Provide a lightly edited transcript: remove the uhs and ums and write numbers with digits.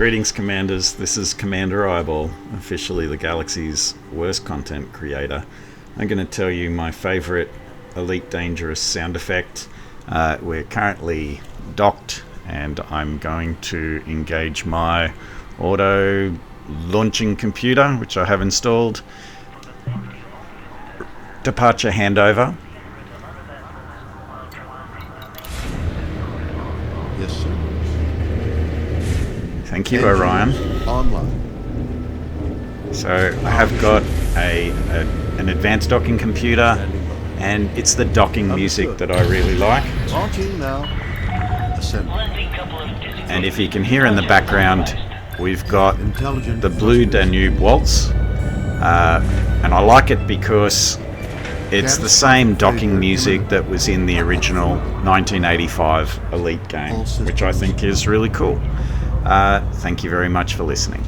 Greetings, Commanders. This is Commander Eyeball, officially the galaxy's worst content creator. I'm going to tell you my favourite Elite Dangerous sound effect. We're currently docked, and I'm going to engage my auto launching computer, which I have installed. Departure handover. Yes, sir. Thank you, Orion. Online. So I have got an advanced docking computer, and it's the docking music that I really like. Launching now. Ascending. And if you can hear in the background, we've got Intelligent the Blue Danube Waltz, and I like it because it's the same docking music that was in the original 1985 Elite game, which I think is really cool. Thank you very much for listening.